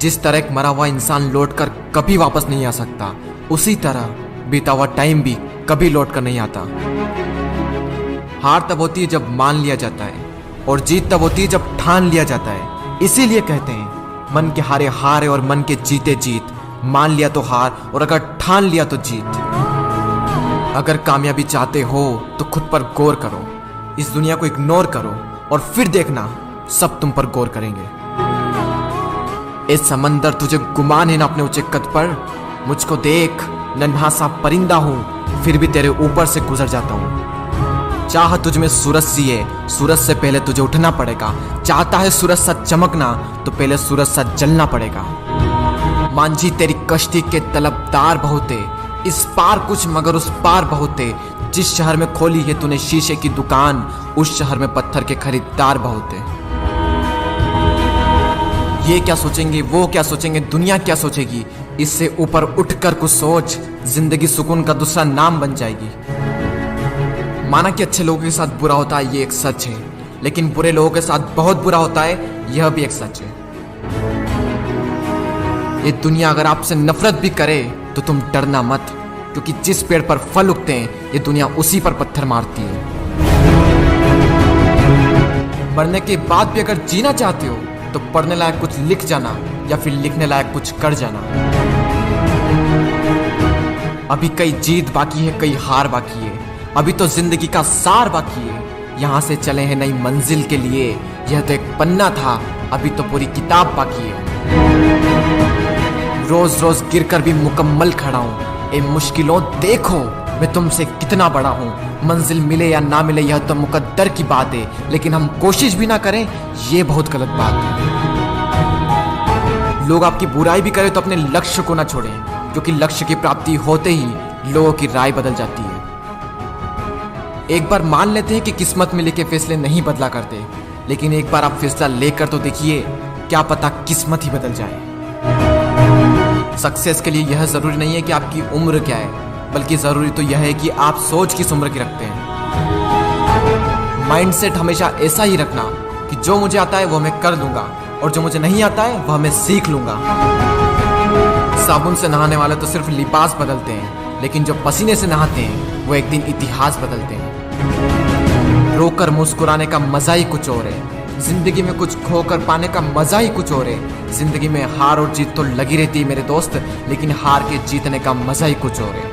जिस तरह एक मरा हुआ इंसान लौटकर कभी वापस नहीं आ सकता, उसी तरह बीता हुआ टाइम भी कभी लौट कर नहीं आता। हार तब होती है जब मान लिया जाता है, और जीत तब होती है जब ठान लिया जाता है। इसीलिए कहते हैं मन के हारे हार और मन के जीते जीत। मान लिया तो हार, और अगर ठान लिया तो जीत। अगर कामयाबी चाहते हो तो खुद पर गौर करो, इस दुनिया को इग्नोर करो, और फिर देखना सब तुम पर गौर करेंगे। इस समंदर तुझे गुमान है ना अपने ऊंचे कद पर। मुझको देख, नन्हा सा परिंदा हूं, फिर भी तेरे ऊपर से गुजर जाता हूं। चाह तुझ में सूरज सी है, सूरज से पहले तुझे उठना पड़ेगा। चाहता है सूरज सा चमकना, तो पहले सूरज सा जलना पड़ेगा। मांझी तेरी कश्ती के तलबदार बहुते, इस पार कुछ मगर उस पार बहुते। जिस शहर में खोली है तूने शीशे की दुकान, उस शहर में पत्थर के खरीदार बहुते। ये क्या सोचेंगे, वो क्या सोचेंगे, दुनिया क्या सोचेगी, इससे ऊपर उठकर कुछ सोच। जिंदगी सुकून का दूसरा नाम बन जाएगी। माना कि अच्छे लोगों के साथ बुरा होता है, ये एक सच है, लेकिन बुरे लोगों के साथ बहुत बुरा होता है, यह भी एक सच है। ये दुनिया अगर आपसे नफरत भी करे तो तुम डरना मत, क्योंकि जिस पेड़ पर फल उगते हैं ये दुनिया उसी पर पत्थर मारती है। मरने के बाद भी अगर जीना चाहते हो तो पढ़ने लायक कुछ लिख जाना, या फिर लिखने लायक कुछ कर जाना। अभी कई जीत बाकी है, कई हार बाकी है, अभी तो जिंदगी का सार बाकी है। यहाँ से चले हैं नई मंजिल के लिए, यह तो एक पन्ना था, अभी तो पूरी किताब बाकी है। रोज रोज गिरकर भी मुकम्मल खड़ा हूँ। ए मुश्किलों देखो, मैं तुमसे कितना बड़ा हूँ। मंजिल मिले या ना मिले यह तो मुकद्दर की बात है, लेकिन हम कोशिश भी ना करें ये बहुत गलत बात है। लोग आपकी बुराई भी करें तो अपने लक्ष्य को ना छोड़ें, क्योंकि लक्ष्य की प्राप्ति होते ही लोगों की राय बदल जाती है। एक बार मान लेते हैं कि किस्मत में लिखे फैसले नहीं बदला करते, लेकिन एक बार आप फैसला लेकर तो देखिए, क्या पता किस्मत ही बदल जाए। सक्सेस के लिए यह जरूरी नहीं है कि आपकी उम्र क्या है, बल्कि जरूरी तो यह है कि आप सोच किस उम्र की रखते हैं। माइंडसेट हमेशा ऐसा ही रखना कि जो मुझे आता है वो मैं कर लूंगा, और जो मुझे नहीं आता है वह मैं सीख लूंगा। साबुन से नहाने वाले तो सिर्फ लिबास बदलते हैं, लेकिन जो पसीने से नहाते हैं वो एक दिन इतिहास बदलते हैं। रोकर मुस्कुराने का मजा ही कुछ और है, जिंदगी में कुछ खोकर पाने का मजा ही कुछ और है। जिंदगी में हार और जीत तो लगी रहती है मेरे दोस्त, लेकिन हार के जीतने का मजा ही कुछ और है।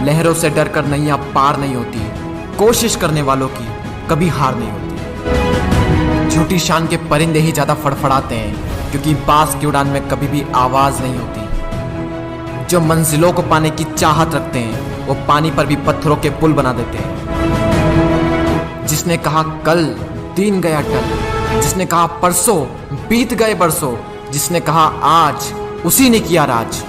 लहरों से डरकर नैया पार नहीं होती, कोशिश करने वालों की कभी हार नहीं होती। झूठी शान के परिंदे ही ज्यादा फड़फड़ाते हैं, क्योंकि बांस की उड़ान में कभी भी आवाज नहीं होती। जो मंजिलों को पाने की चाहत रखते हैं वो पानी पर भी पत्थरों के पुल बना देते हैं। जिसने कहा कल दिन गया टल, जिसने कहा परसों बीत गए बरसों, जिसने कहा आज उसी ने किया राज।